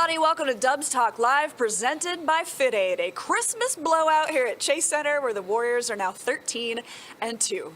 everybody. Welcome to Dubs Talk Live, presented by Fit Aid, a Christmas blowout here at Chase Center where the Warriors are now 13-2.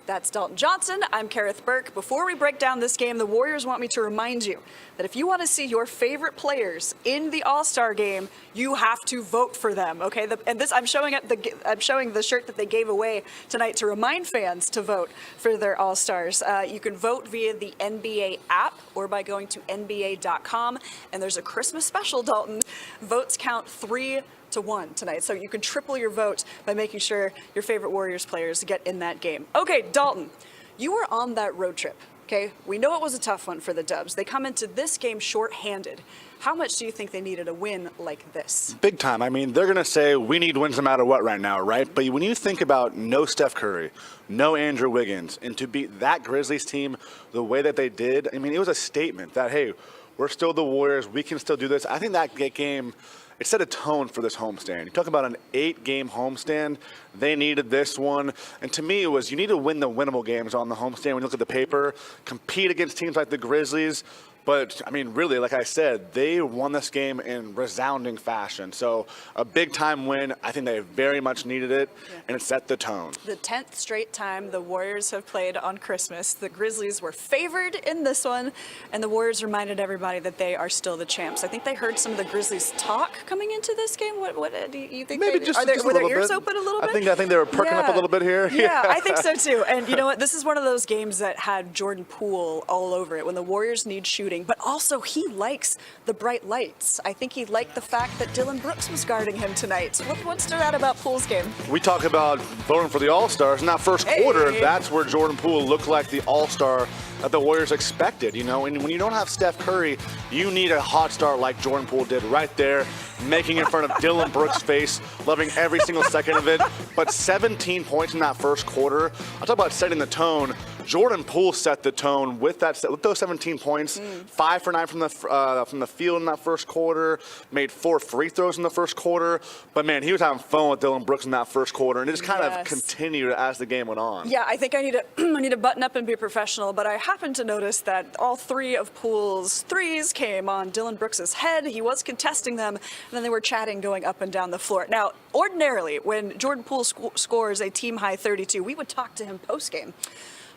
That's Dalton Johnson. I'm Kerith Burke. Before we break down this game, the Warriors want me to remind you that if you want to see your favorite players in the All-Star game, you have to vote for them. Okay, I'm showing the shirt that they gave away tonight to remind fans to vote for their All-Stars. You can vote via the NBA app or by going to NBA.com. And there's a Christmas special, Dalton. Votes count 3-1 tonight. So you can triple your vote by making sure your favorite Warriors players get in that game. Okay, Dalton, you were on that road trip. Okay, we know it was a tough one for the Dubs. They come into this game short-handed. How much do you think they needed a win like this? Big time. I mean, they're going to say we need wins no matter what right now, right? But when you think about no Steph Curry, no Andrew Wiggins, and to beat that Grizzlies team the way that they did, I mean, it was a statement that, hey, we're still the Warriors. We can still do this. I think that game, it set a tone for this homestand. You talk about an 8-game homestand. They needed this one. And to me, it was you need to win the winnable games on the homestand. When you look at the paper, compete against teams like the Grizzlies. But, I mean, really, like I said, they won this game in resounding fashion. So a big-time win. I think they very much needed it, and it set the tone. The 10th straight time the Warriors have played on Christmas. The Grizzlies were favored in this one, and the Warriors reminded everybody that they are still the champs. I think they heard some of the Grizzlies talk coming into this game. What do you think? Maybe were their ears open a little bit? I think they were perking up a little bit here. Yeah, I think so, too. And you know what? This is one of those games that had Jordan Poole all over it when the Warriors need shooting. But also, he likes the bright lights. I think he liked the fact that Dillon Brooks was guarding him tonight. What stood out about Poole's game? We talk about voting for the All-Stars. In that first quarter, that's where Jordan Poole looked like the All-Star that the Warriors expected, you know. And when you don't have Steph Curry, you need a hot start like Jordan Poole did right there, making in front of Dillon Brooks' face, loving every single second of it. But 17 points in that first quarter. I'll talk about setting the tone. Jordan Poole set the tone with those 17 points. 5 for 9 from the field in that first quarter. Made 4 free throws in the first quarter. But man, he was having fun with Dillon Brooks in that first quarter, and it just kind of continued as the game went on. Yeah, I think I need to button up and be professional. But I happened to notice that all 3 of Poole's threes came on Dillon Brooks' head. He was contesting them, and then they were chatting going up and down the floor. Now, ordinarily, when Jordan Poole scores a team-high 32, we would talk to him post-game.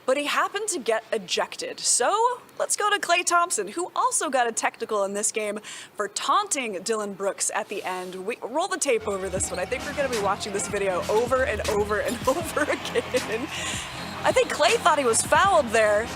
But he happened to get ejected. So let's go to Klay Thompson, who also got a technical in this game for taunting Dillon Brooks at the end. We roll the tape over this one. I think we're going to be watching this video over and over and over again. I think Klay thought he was fouled there.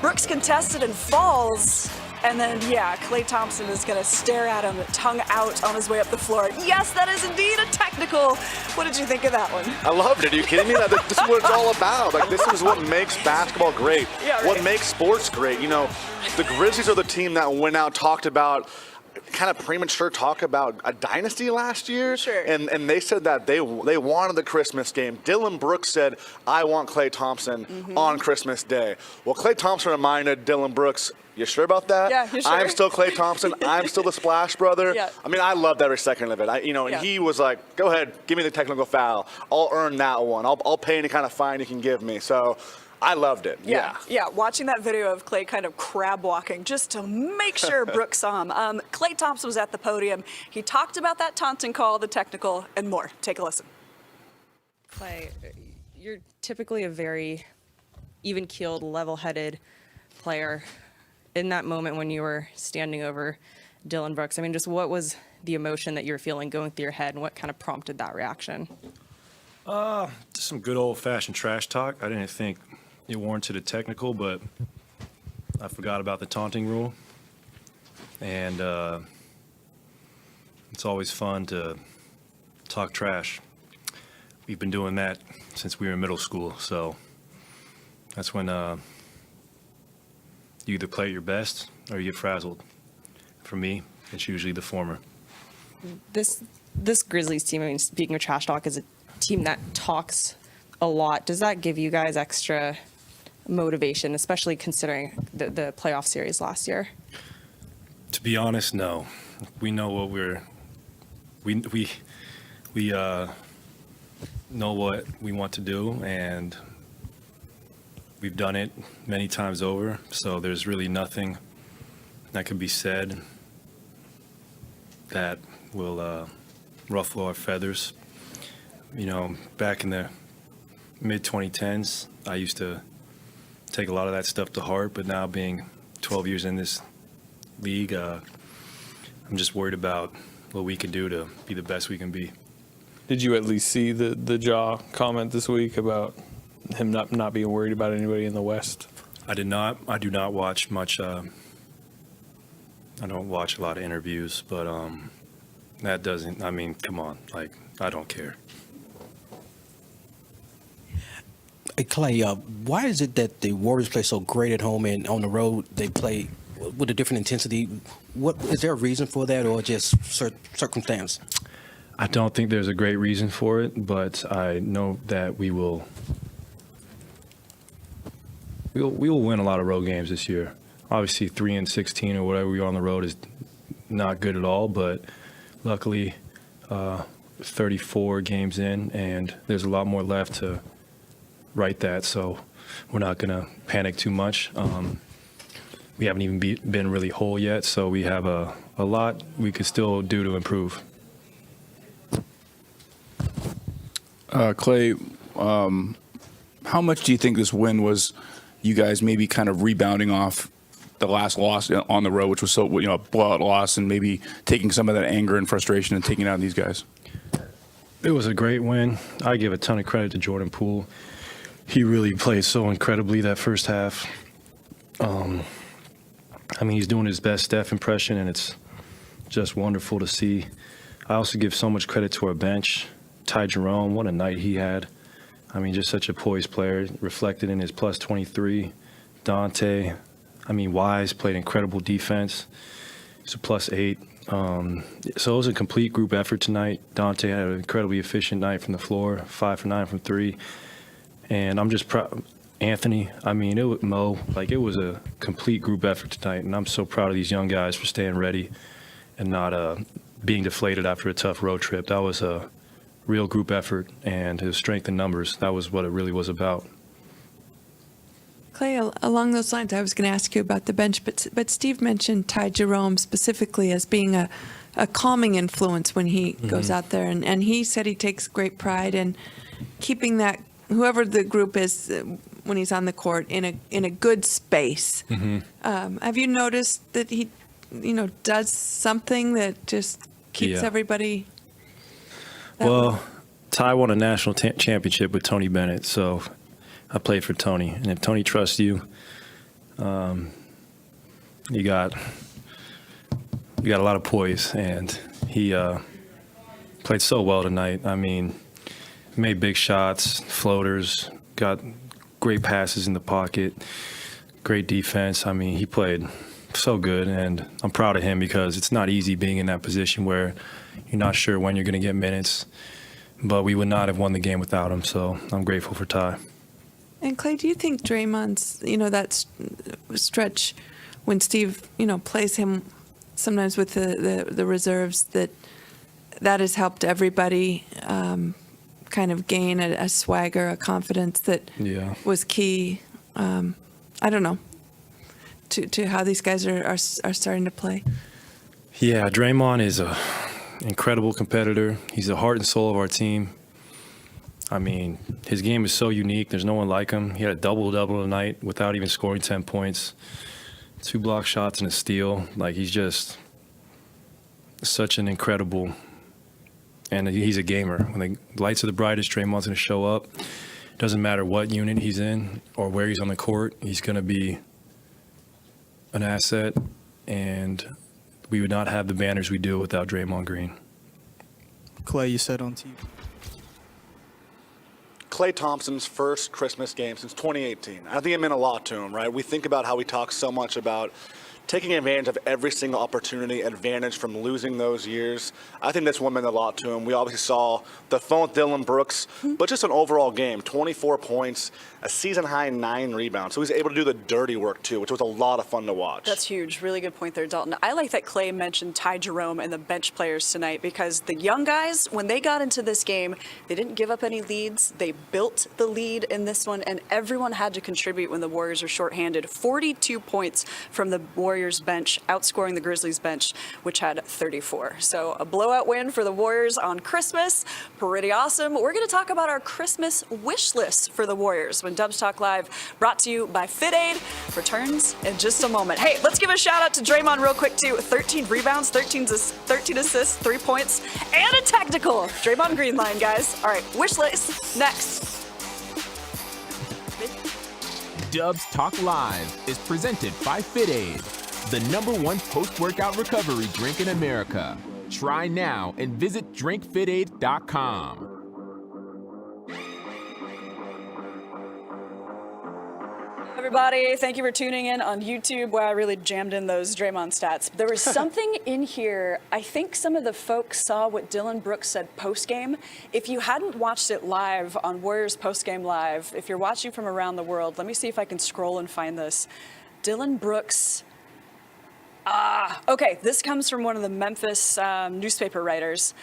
Brooks contested and falls. And then, yeah, Klay Thompson is going to stare at him, tongue out on his way up the floor. Yes, that is indeed a technical. What did you think of that one? I loved it. Are you kidding me? This is what it's all about. Like, this is what makes basketball great. Yeah, right. What makes sports great. You know, the Grizzlies are the team that went out, talked about, kind of premature talk about a dynasty last year. Sure. And they said that they wanted the Christmas game. Dillon Brooks said, I want Klay Thompson on Christmas Day. Well, Klay Thompson reminded Dillon Brooks, you sure about that? Yeah, you sure? I'm still Klay Thompson. I'm still the Splash Brother. Yeah. I mean, I loved every second of it. And he was like, go ahead, give me the technical foul. I'll earn that one. I'll pay any kind of fine you can give me. So I loved it. Yeah. Watching that video of Klay kind of crab walking just to make sure Brooks saw him. Klay Thompson was at the podium. He talked about that taunting call, the technical, and more. Take a listen. Klay, you're typically a very even-keeled, level-headed player. In that moment when you were standing over Dillon Brooks, I mean, just what was the emotion that you were feeling going through your head, and what kind of prompted that reaction? Just some good old-fashioned trash talk. I didn't think it warranted a technical, but I forgot about the taunting rule. And it's always fun to talk trash. We've been doing that since we were in middle school, so that's when you either play at your best or you get frazzled. For me, it's usually the former. This Grizzlies team, I mean, speaking of trash talk, is a team that talks a lot. Does that give you guys extra motivation, especially considering the playoff series last year? To be honest, no. We know what we know what we want to do, and we've done it many times over, so there's really nothing that can be said that will ruffle our feathers. You know, back in the mid-2010s, I used to take a lot of that stuff to heart, but now being 12 years in this league, I'm just worried about what we can do to be the best we can be. Did you at least see the Jaw comment this week about him not being worried about anybody in the West? I did not. I do not watch much. I don't watch a lot of interviews, but that doesn't. I mean, come on. Like, I don't care. Hey, Klay, why is it that the Warriors play so great at home and on the road they play with a different intensity? What is there a reason for that, or just circumstance? I don't think there's a great reason for it, but I know that we will win a lot of road games this year. Obviously, 3-16 or whatever we are on the road is not good at all, but luckily 34 games in, and there's a lot more left to right that, so we're not going to panic too much. We haven't even been really whole yet, so we have a lot we could still do to improve. Klay, how much do you think this win was you guys maybe kind of rebounding off the last loss on the road, which was so, a blowout loss, and maybe taking some of that anger and frustration and taking it out on these guys? It was a great win. I give a ton of credit to Jordan Poole. He really played so incredibly that first half. I mean, he's doing his best Steph impression, and it's just wonderful to see. I also give so much credit to our bench. Ty Jerome, what a night he had. I mean, just such a poised player, reflected in his plus 23. Dante, I mean, Wise played incredible defense. He's a plus 8. So it was a complete group effort tonight. Dante had an incredibly efficient night from the floor, 5 for 9 from 3. And I'm just proud. Anthony, I mean, it was Mo. Like, it was a complete group effort tonight, and I'm so proud of these young guys for staying ready and not being deflated after a tough road trip. That was a real group effort, and it was strength in numbers. That was what it really was about. Klay, along those lines, I was going to ask you about the bench, but Steve mentioned Ty Jerome specifically as being a calming influence when he goes out there, and he said he takes great pride in keeping that, whoever the group is when he's on the court, in a good space. Have you noticed that he, does something that just keeps everybody? Well, Ty won a national championship with Tony Bennett, so I played for Tony. And if Tony trusts you, you got a lot of poise, and he played so well tonight. I mean, made big shots, floaters, got great passes in the pocket, great defense. I mean, he played so good, and I'm proud of him because it's not easy being in that position where you're not sure when you're going to get minutes, but we would not have won the game without him, so I'm grateful for Ty. And Klay, do you think Draymond's, that stretch when Steve, plays him sometimes with the reserves, that has helped everybody kind of gain a swagger, a confidence that was key, I don't know, to how these guys are starting to play? Yeah, Draymond is a incredible competitor. He's the heart and soul of our team. I mean, his game is so unique. There's no one like him. He had a double-double tonight without even scoring 10 points. 2 block shots and a steal. Like, he's just such an incredible, and he's a gamer. When the lights are the brightest, Draymond's going to show up. Doesn't matter what unit he's in or where he's on the court. He's going to be an asset, and we would not have the banners we do without Draymond Green. Klay, you said on TV. Klay Thompson's first Christmas game since 2018. I think it meant a lot to him, right? We think about how we talk so much about taking advantage of every single opportunity, advantage from losing those years. I think this one meant a lot to him. We obviously saw the phone with Dillon Brooks, but just an overall game, 24 points, a season-high 9 rebounds. So he's able to do the dirty work, too, which was a lot of fun to watch. That's huge. Really good point there, Dalton. I like that Klay mentioned Ty Jerome and the bench players tonight, because the young guys, when they got into this game, they didn't give up any leads. They built the lead in this one, and everyone had to contribute when the Warriors were shorthanded. 42 points from the Warriors Warriors bench, outscoring the Grizzlies bench, which had 34. So a blowout win for the Warriors on Christmas. Pretty awesome. We're going to talk about our Christmas wish list for the Warriors when Dubs Talk Live, brought to you by FitAid, returns in just a moment. Hey, let's give a shout out to Draymond real quick too. 13 rebounds, 13 assists, 3 points, and a technical. Draymond Greenline, guys. All right, wish list next. Dubs Talk Live is presented by FitAid, the #1 post-workout recovery drink in America. Try now and visit drinkfitaid.com. Everybody, thank you for tuning in on YouTube. Wow, I really jammed in those Draymond stats. There was something in here. I think some of the folks saw what Dillon Brooks said post-game. If you hadn't watched it live on Warriors Post-Game Live, if you're watching from around the world, let me see if I can scroll and find this. Dillon Brooks. Okay, this comes from one of the Memphis newspaper writers.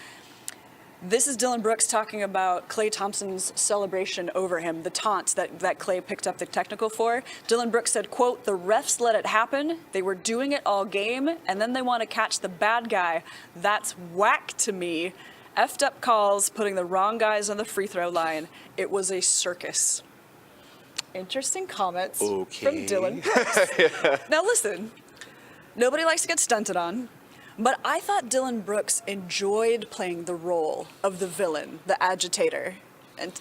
This is Dillon Brooks talking about Klay Thompson's celebration over him, the taunts that Klay picked up the technical for. Dillon Brooks said, quote, "The refs let it happen. They were doing it all game, and then they want to catch the bad guy. That's whack to me. Effed up calls, putting the wrong guys on the free throw line. It was a circus." Interesting comments from Dillon Brooks. Now listen, nobody likes to get stunted on. But I thought Dillon Brooks enjoyed playing the role of the villain, the agitator,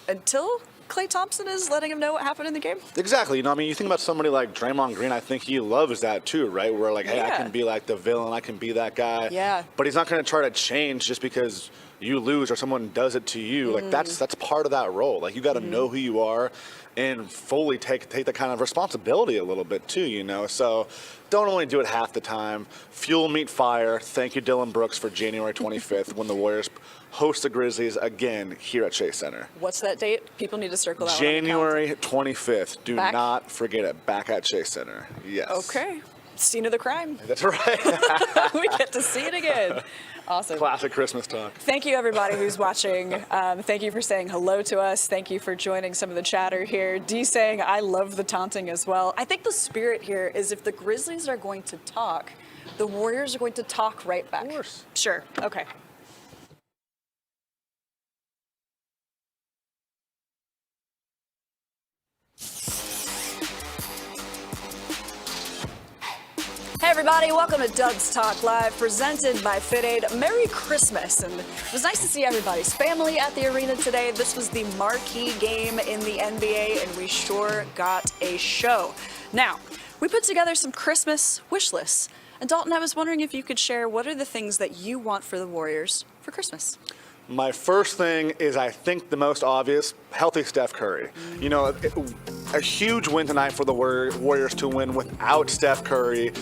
until Klay Thompson is letting him know what happened in the game. Exactly. You know, I mean, you think about somebody like Draymond Green, I think he loves that too, right? Where like, hey, I can be like the villain, I can be that guy. Yeah. But he's not going to try to change just because you lose or someone does it to you. Like that's part of that role. Like you got to know who you are and fully take the kind of responsibility a little bit too, you know? So don't only do it half the time. Fuel meet fire. Thank you, Dillon Brooks, for January 25th when the Warriors host the Grizzlies again here at Chase Center. What's that date? People need to circle that January 25th. Do Back? not forget it. Back at Chase Center. Yes. Okay. Scene of the crime. That's right. We get to see it again. Awesome. Classic Christmas talk. Thank you, everybody who's watching. Thank you for saying hello to us. Thank you for joining some of the chatter here. D saying, I love the taunting as well. I think the spirit here is if the Grizzlies are going to talk, the Warriors are going to talk right back. Of course. Sure. Okay. Hey everybody, welcome to Dubs Talk Live, presented by FitAid. Merry Christmas, and it was nice to see everybody's family at the arena today. This was the marquee game in the NBA, and we sure got a show. Now, we put together some Christmas wish lists, and Dalton, I was wondering if you could share what are the things that you want for the Warriors for Christmas? My first thing is, I think the most obvious, healthy Steph Curry. You know, a huge win tonight for the Warriors to win without Steph Curry.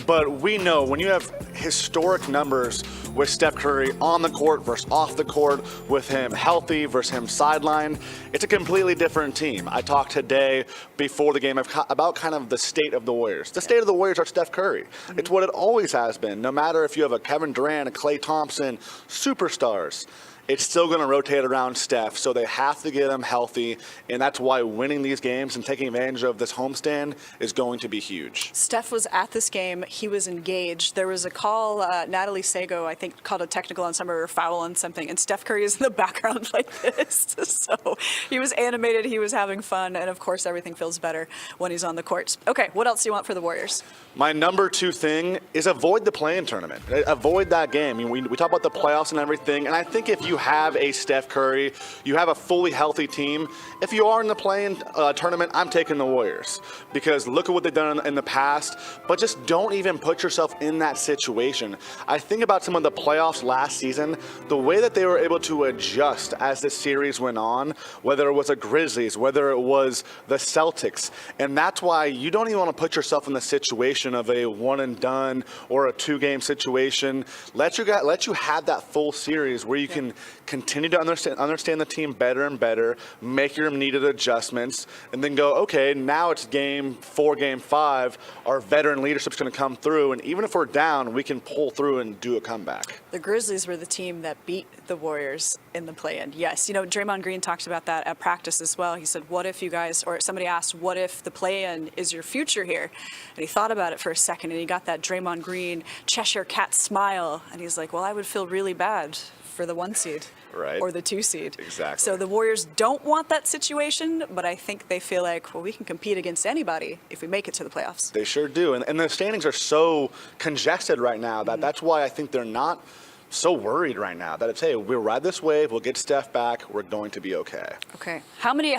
But we know when you have historic numbers with Steph Curry on the court versus off the court, with him healthy versus him sidelined, it's a completely different team. I talked today before the game about kind of the state of the Warriors. The state of the Warriors are Steph Curry. It's what it always has been. No matter if you have a Kevin Durant, a Klay Thompson, superstars, it's still going to rotate around Steph, so they have to get him healthy, and that's why winning these games and taking advantage of this homestand is going to be huge. Steph was at this game. He was engaged. There was a call, Natalie Sago, I think, called a technical on somebody or foul on something, and Steph Curry is in the background like this. So he was animated, he was having fun, and of course everything feels better when he's on the court. Okay, what else do you want for the Warriors? My number two thing is avoid the play-in tournament. Avoid that game. I mean, we talk about the playoffs and everything, and I think if you have a Steph Curry, you have a fully healthy team, if you are in the play-in tournament, I'm taking the Warriors, because look at what they've done in the past, but just don't even put yourself in that situation. I think about some of the playoffs last season, the way that they were able to adjust as the series went on, whether it was the Grizzlies, whether it was the Celtics, and that's why you don't even want to put yourself in the situation of a one and done or a two-game situation. Let you have that full series where you can continue to understand the team better and better, make your needed adjustments, and then go, okay, now it's game 4, game 5. Our veteran leadership's going to come through, and even if we're down, we can pull through and do a comeback. The Grizzlies were the team that beat the Warriors in the play-in. Yes, you know, Draymond Green talked about that at practice as well. He said, what if you guys, or somebody asked, what if the play-in is your future here? And he thought about it for a second, and he got that Draymond Green Cheshire Cat smile, and he's like, well, I would feel really bad for the 1 seed. Right. Or the 2 seed. Exactly. So the Warriors don't want that situation, but I think they feel like, well, we can compete against anybody if we make it to the playoffs. They sure do. And the standings are so congested right now that that's why I think they're not so worried right now. That it's, hey, we'll ride this wave, we'll get Steph back, we're going to be okay. Okay. How many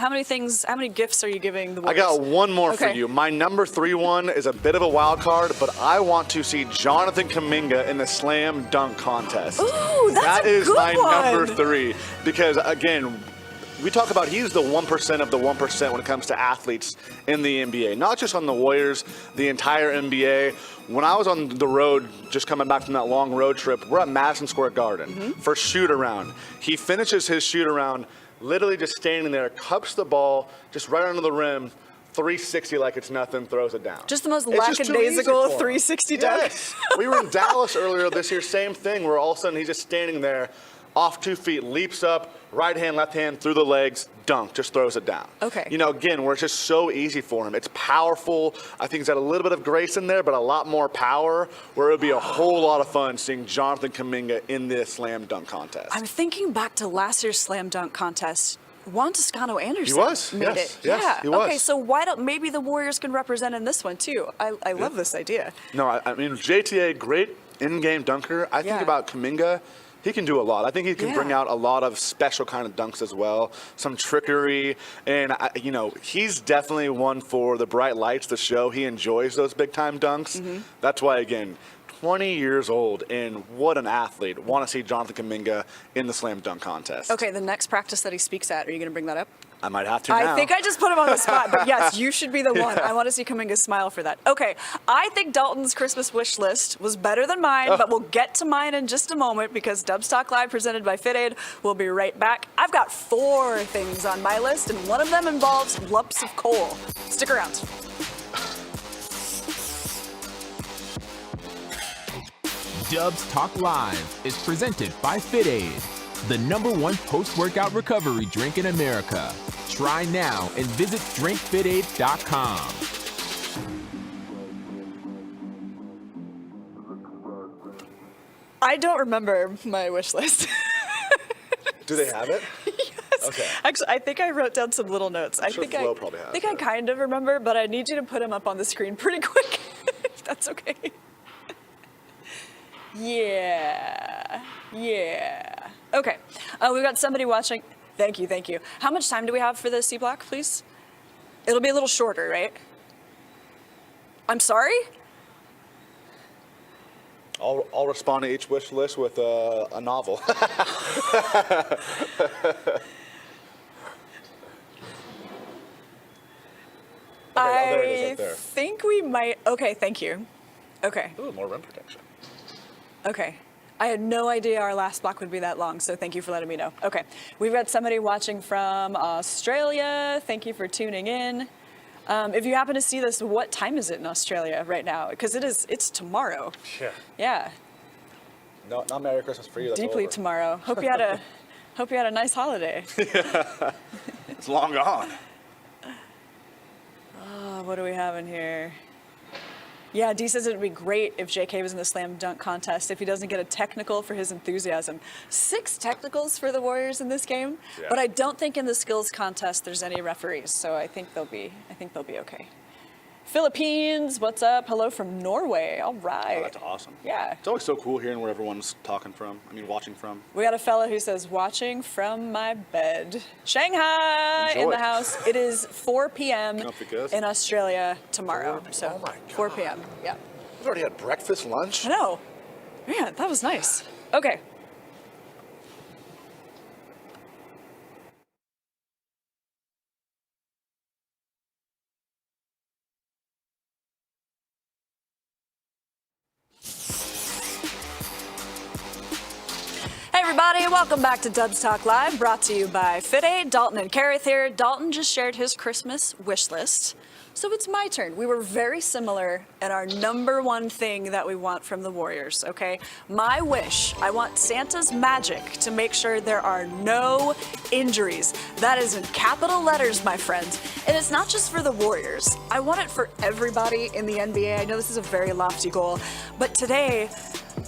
gifts are you giving the Warriors? I got one more for Okay. you. My number 3 one is a bit of a wild card, but I want to see Jonathan Kuminga in the slam dunk contest. Ooh, that's That a is good my number one. 3 because, again, we talk about he's the 1% of the 1% when it comes to athletes in the NBA. Not just on the Warriors, the entire NBA. When I was on the road, just coming back from that long road trip, we're at Madison Square Garden for shoot-around. He finishes his shoot-around literally just standing there, cups the ball, just right under the rim, 360 like it's nothing, throws it down. Just the most It's just too easy lackadaisical for him. 360 dunk. Yes. We were in Dallas earlier this year, same thing, where all of a sudden he's just standing there, off 2 feet, leaps up, right hand, left hand, through the legs, dunk, just throws it down. Okay. You know, again, where it's just so easy for him. It's powerful. I think he's got a little bit of grace in there, but a lot more power, where it would be a whole lot of fun seeing Jonathan Kuminga in this slam dunk contest. I'm thinking back to last year's slam dunk contest. Juan Toscano Anderson He was, made yes, it. yes, yeah. he was. Okay, so why don't maybe the Warriors can represent in this one too? I love this idea. No, I mean, JTA, great in-game dunker. I think Yeah. about Kuminga, he can do a lot. I think he can Yeah. bring out a lot of special kind of dunks as well, some trickery, and he's definitely one for the bright lights, the show. He enjoys those big-time dunks. That's why, again, 20 years old, and what an athlete. Want to see Jonathan Kuminga in the slam dunk contest. Okay, the next practice that he speaks at, are you going to bring that up? I might have to now. I think I just put him on the spot, but yes, you should be the one. I want to see Kuminga's smile for that. Okay, I think Dalton's Christmas wish list was better than mine, but we'll get to mine in just a moment because Dubs Talk Live presented by FitAid. We'll be right back. I've got 4 things on my list, and one of them involves lumps of coal. Stick around. Dubs Talk Live is presented by FitAid, the #1 post-workout recovery drink in America. Try now and visit drinkfitaid.com. I don't remember my wish list. Do they have it? Yes. Okay. Actually, I think I wrote down some little notes. I sure think Flo probably has I think I it. kind of remember, but I need you to put them up on the screen pretty quick, if that's okay. Yeah. Okay. We've got somebody watching. Thank you. How much time do we have for the C block, please? It'll be a little shorter, right? I'm sorry? I'll respond to each wish list with a novel. there it is, right there. think we might. Okay, thank you. Okay. Ooh, more rim protection. Okay. I had no idea our last block would be that long, so thank you for letting me know. Okay. We've got somebody watching from Australia. Thank you for tuning in. If you happen to see this, what time is it in Australia right now? Because it's tomorrow. Yeah. Yeah, No, not Merry Christmas for you. That's deeply over. tomorrow. Hope you had a nice holiday. It's long gone. What do we have in here? Yeah, D says it would be great if JK was in the slam dunk contest if he doesn't get a technical for his enthusiasm. 6 technicals for the Warriors in this game, Yeah. but I don't think in the skills contest there's any referees, so I think they'll be okay. Philippines, what's up? Hello from Norway. All right. Oh, that's awesome. Yeah. It's always so cool hearing where everyone's watching from. We got a fella who says, watching from my bed. Shanghai in Enjoy. the house. It is 4 p.m. Comfy good. in Australia tomorrow. 4 So oh my 4 God. p.m. Yeah. We've already had breakfast, lunch. I know. Man, that was nice. Okay. Hey, everybody. everybody. Welcome back to Dubs Talk Live, brought to you by FitAid. Dalton and Kerith here. Dalton just shared his Christmas wish list. So it's my turn. We were very similar in our number one thing that we want from the Warriors, okay? My wish, I want Santa's magic to make sure there are no injuries. That is in capital letters, my friends. And it's not just for the Warriors. I want it for everybody in the NBA. I know this is a very lofty goal, but today,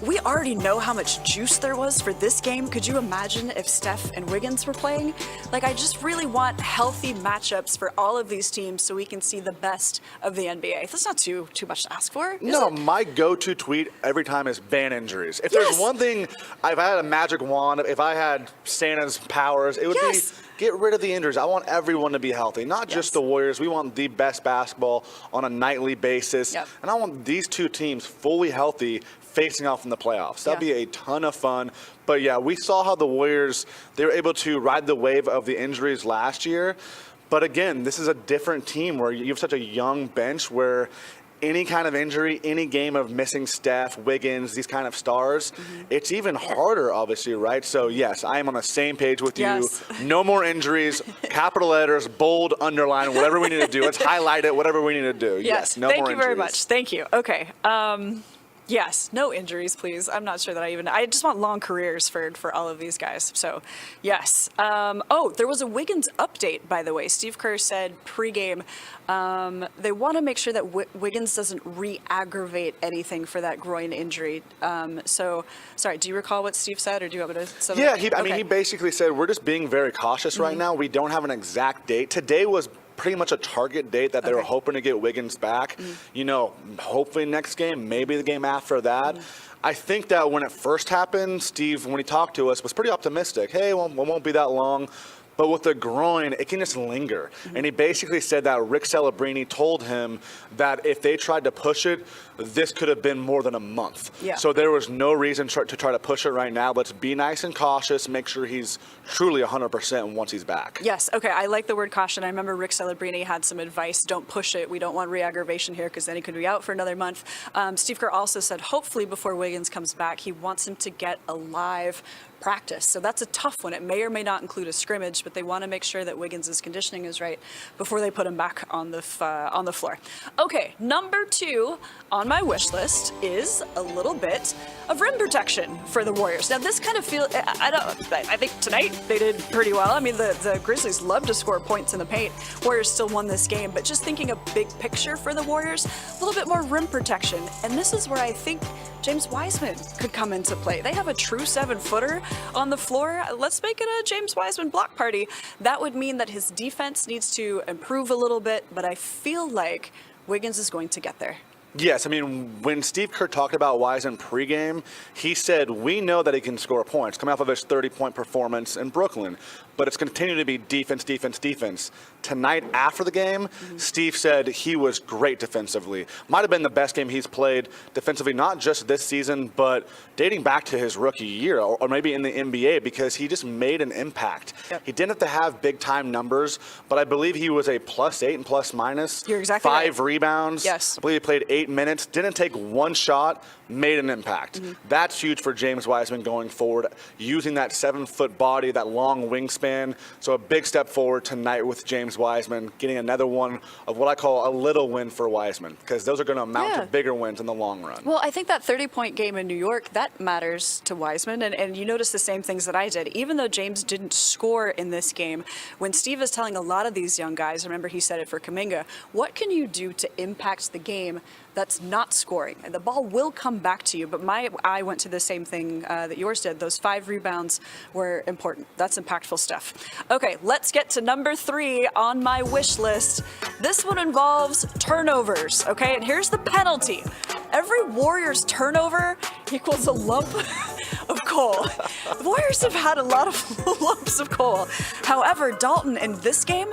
we already know how much juice there was for this game. Could you imagine if Steph and Wiggins were playing? Like, I just really want healthy matchups for all of these teams so we can see the best of the NBA. That's not too much to ask for, No, is it? my go-to tweet every time is ban injuries. If there's one thing, if I had a magic wand, if I had Santa's powers, it would be get rid of the injuries. I want everyone to be healthy, not just the Warriors. We want the best basketball on a nightly basis. And I want these two teams fully healthy facing off in the playoffs. That'd be a ton of fun. But yeah, we saw how the Warriors, they were able to ride the wave of the injuries last year. But again, this is a different team where you have such a young bench where any kind of injury, any game of missing Steph, Wiggins, these kind of stars, it's even harder, obviously, right? So yes, I am on the same page with you. No more injuries, capital letters, bold, underline, whatever we need to do. Let's highlight it, whatever we need to do. Yes, no more injuries. Thank you very much. Thank you. Okay. Yes, no injuries, please. I'm not sure that I just want long careers for all of these guys. So, yes. There was a Wiggins update, by the way. Steve Kerr said pregame they want to make sure that Wiggins doesn't re-aggravate anything for that groin injury. Sorry, do you recall what Steve said, or do you want me to sum it up? Yeah, I mean, he basically said, we're just being very cautious right now. We don't have an exact date. Today was pretty much a target date that they were hoping to get Wiggins back. You know, hopefully next game, maybe the game after that. I think that when it first happened, Steve, when he talked to us, was pretty optimistic. Hey, it won't be that long. But with the groin, it can just linger. And he basically said that Rick Celebrini told him that if they tried to push it, this could have been more than a month. So there was no reason to try to push it right now. Let's be nice and cautious, make sure he's truly 100% once he's back. Yes, okay, I like the word caution. I remember Rick Celebrini had some advice. Don't push it. We don't want re-aggravation here because then he could be out for another month. Steve Kerr also said hopefully before Wiggins comes back, he wants him to get a live practice. So that's a tough one. It may or may not include a scrimmage, but they want to make sure that Wiggins' conditioning is right before they put him back on the floor. Okay, number 2 on my wish list is a little bit of rim protection for the Warriors. Now this kind of I think tonight they did pretty well. I mean, the Grizzlies love to score points in the paint. Warriors still won this game, but just thinking a big picture for the Warriors, a little bit more rim protection. And this is where I think James Wiseman could come into play. They have a true 7-footer on the floor. Let's make it a James Wiseman block party. That would mean that his defense needs to improve a little bit, but I feel like Wiggins is going to get there. Yes, I mean, when Steve Kerr talked about Wiseman pregame, he said, we know that he can score points coming off of his 30-point performance in Brooklyn, but it's continued to be defense, defense, defense. Tonight, after the game, Steve said he was great defensively. Might have been the best game he's played defensively, not just this season, but dating back to his rookie year, or maybe in the NBA, because he just made an impact. He didn't have to have big-time numbers, but I believe he was a +8 and +- You're exactly 5 right. rebounds. Yes. I believe he played 8 minutes, didn't take one shot, made an impact. That's huge for James Wiseman going forward, using that 7-foot body, that long wingspan. So a big step forward tonight with James Wiseman, getting another one of what I call a little win for Wiseman, because those are going to amount to bigger wins in the long run. Well, I think that 30-point game in New York, that matters to Wiseman, and you notice the same things that I did. Even though James didn't score in this game, when Steve is telling a lot of these young guys, remember he said it for Kuminga, what can you do to impact the game that's not scoring? And the ball will come back to you, but my eye went to the same thing that yours did. Those 5 rebounds were important. That's impactful stuff. Okay, let's get to number 3 on my wish list. This one involves turnovers, okay? And here's the penalty. Every Warriors turnover equals a lump of coal. The Warriors have had a lot of lumps of coal. However, Dalton, in this game,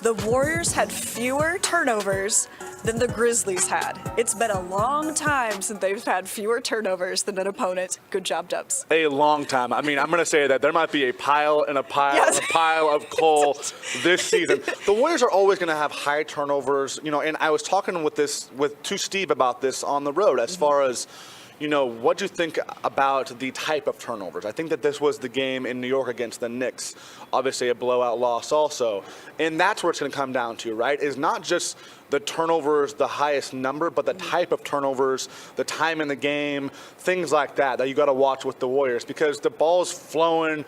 the Warriors had fewer turnovers than the Grizzlies had. It's been a long time since they've had fewer turnovers than an opponent. Good job, Dubs. A long time. I mean, I'm going to say that there might be a pile and a pile and a pile of coal this season. The Warriors are always going to have high turnovers, you know, and I was talking to Steve about this on the road as far as, what do you think about the type of turnovers? I think that this was the game in New York against the Knicks, obviously a blowout loss also. And that's where it's going to come down to, right, is not just the turnovers, the highest number, but the type of turnovers, the time in the game, things like that you got to watch with the Warriors, because the ball's flowing,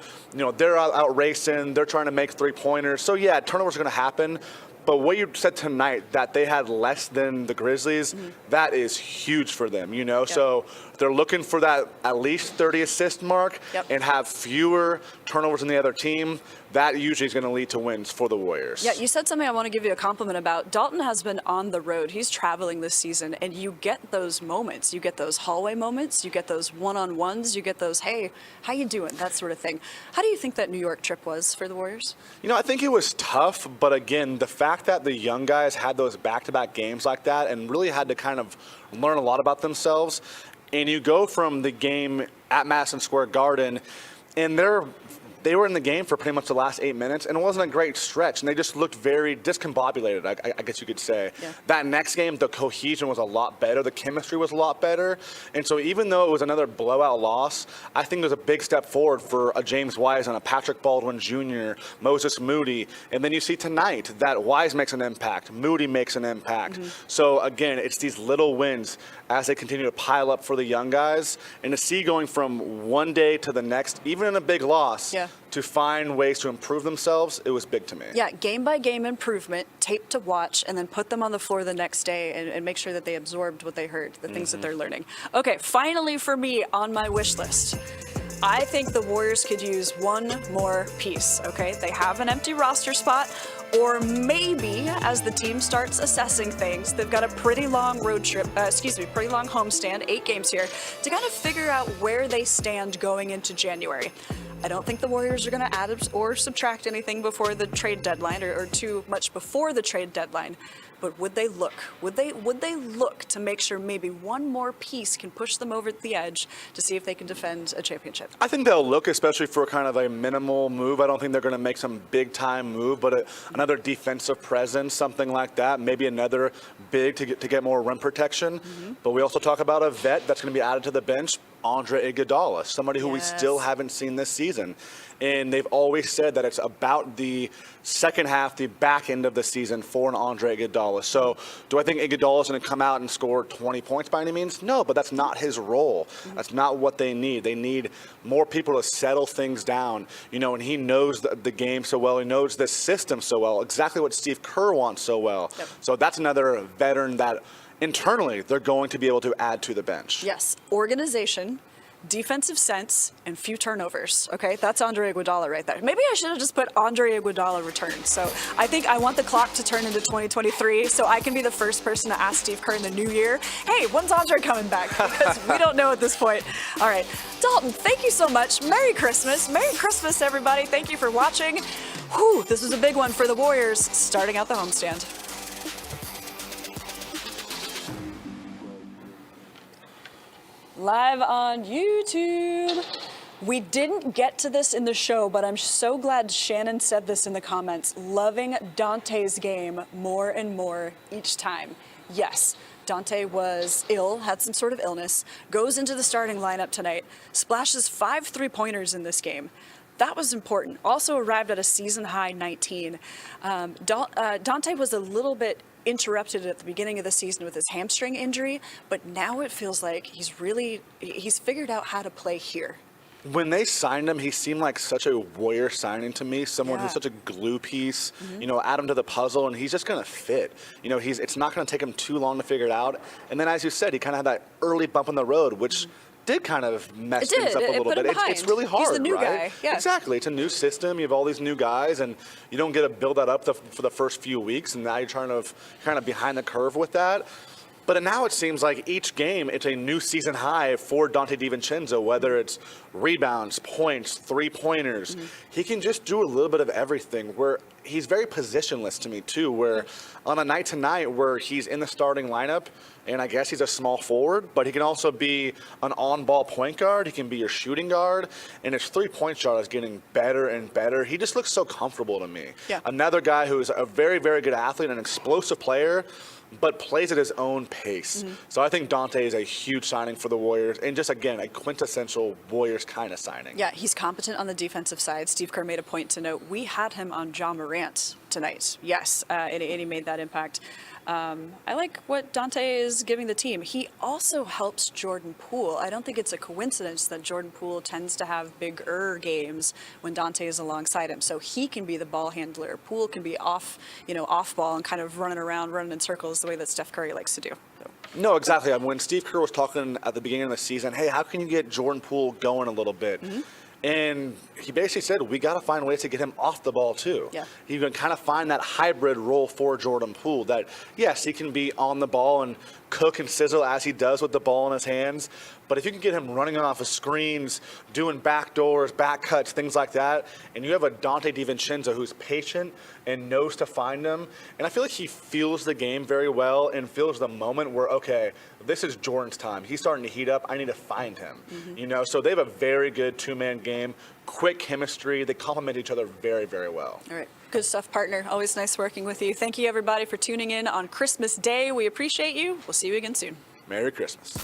they're out racing, they're trying to make three-pointers. So, yeah, turnovers are going to happen. But what you said tonight, that they had less than the Grizzlies, that is huge for them, So they're looking for that at least 30 assist mark and have fewer turnovers than the other team. That usually is going to lead to wins for the Warriors. Yeah, you said something I want to give you a compliment about. Dalton has been on the road. He's traveling this season, and you get those moments. You get those hallway moments. You get those one-on-ones. You get those, hey, how you doing, that sort of thing. How do you think that New York trip was for the Warriors? I think it was tough, but again, the fact that the young guys had those back-to-back games like that and really had to kind of learn a lot about themselves, and you go from the game at Madison Square Garden, and they were in the game for pretty much the last 8 minutes, and it wasn't a great stretch, and they just looked very discombobulated, I guess you could say. Yeah. That next game, the cohesion was a lot better. The chemistry was a lot better. And so even though it was another blowout loss, I think there's a big step forward for a James Wiseman, a Patrick Baldwin Jr., Moses Moody. And then you see tonight that Wise makes an impact, Moody makes an impact. So again, it's these little wins as they continue to pile up for the young guys. And to see going from one day to the next, even in a big loss, to find ways to improve themselves, it was big to me. Yeah, game-by-game improvement, tape to watch, and then put them on the floor the next day and make sure that they absorbed what they heard, the things that they're learning. Okay, finally for me on my wish list, I think the Warriors could use one more piece, okay? They have an empty roster spot, or maybe as the team starts assessing things, they've got a pretty long pretty long homestand, 8 games here, to kind of figure out where they stand going into January. I don't think the Warriors are going to add or subtract anything before the trade deadline or too much before the trade deadline. But would they look? Would they look to make sure maybe one more piece can push them over the edge to see if they can defend a championship? I think they'll look, especially for kind of a minimal move. I don't think they're going to make some big-time move, but another defensive presence, something like that. Maybe another big to get more rim protection. But we also talk about a vet that's going to be added to the bench, Andre Iguodala, somebody who we still haven't seen this season. And they've always said that it's about the second half, the back end of the season for an Andre Iguodala. So do I think Iguodala is going to come out and score 20 points by any means? No, but that's not his role. That's not what they need. They need more people to settle things down. And he knows the game so well. He knows the system so well, exactly what Steve Kerr wants so well. So that's another veteran that internally they're going to be able to add to the bench. Yes, organization, defensive sense, and few turnovers. Okay, that's Andre Iguodala right there. Maybe I should have just put Andre Iguodala returns. So I think I want the clock to turn into 2023 so I can be the first person to ask Steve Kerr in the new year, hey, when's Andre coming back? Because we don't know at this point. All right, Dalton, thank you so much. Merry Christmas. Merry Christmas, everybody. Thank you for watching. Whew, this was a big one for the Warriors starting out the homestand. Live on YouTube. We didn't get to this in the show, but I'm so glad Shannon said this in the comments. Loving Dante's game more and more each time. Yes, Dante was ill, had some sort of illness, goes into the starting lineup tonight, splashes 5 3-pointers in this game. That was important. Also arrived at a season-high 19. Dante was a little bit interrupted at the beginning of the season with his hamstring injury, but now it feels like he's figured out how to play here. When they signed him, he seemed like such a Warrior signing to me, someone who's such a glue piece, add him to the puzzle, and he's just going to fit. It's not going to take him too long to figure it out. And then, as you said, he kind of had that early bump in the road, which did kind of mess things up a little bit. It's really hard, He's the new right? guy. Yeah. Exactly. It's a new system. You have all these new guys, and you don't get to build that up for the first few weeks, and now you're kind of behind the curve with that. But now it seems like each game, it's a new season high for Dante DiVincenzo, whether it's rebounds, points, 3-pointers. He can just do a little bit of everything, where he's very positionless to me too, where on a night to night where he's in the starting lineup, and I guess he's a small forward, but he can also be an on-ball point guard. He can be your shooting guard, and his three-point shot is getting better and better. He just looks so comfortable to me. Yeah. Another guy who's a very, very good athlete, an explosive player, but plays at his own pace. So I think Dante is a huge signing for the Warriors, and just, again, a quintessential Warriors kind of signing. Yeah, he's competent on the defensive side. Steve Kerr made a point to note, we had him on Ja Morant tonight. Yes, and he made that impact. I like what Dante is giving the team. He also helps Jordan Poole. I don't think it's a coincidence that Jordan Poole tends to have bigger games when Dante is alongside him. So he can be the ball handler. Poole can be off ball and kind of running around, running in circles the way that Steph Curry likes to do. So. No, exactly. When Steve Kerr was talking at the beginning of the season, hey, how can you get Jordan Poole going a little bit? And he basically said, we got to find ways to get him off the ball, too. Yeah. You can kind of find that hybrid role for Jordan Poole that, yes, he can be on the ball and cook and sizzle as he does with the ball in his hands. But if you can get him running off of screens, doing back doors, back cuts, things like that, and you have a Dante DiVincenzo who's patient and knows to find them, and I feel like he feels the game very well and feels the moment where, okay, this is Jordan's time. He's starting to heat up. I need to find him. So they have a very good two-man game, quick chemistry. They complement each other very, very well. All right. Good stuff, partner. Always nice working with you. Thank you, everybody, for tuning in on Christmas Day. We appreciate you. We'll see you again soon. Merry Christmas.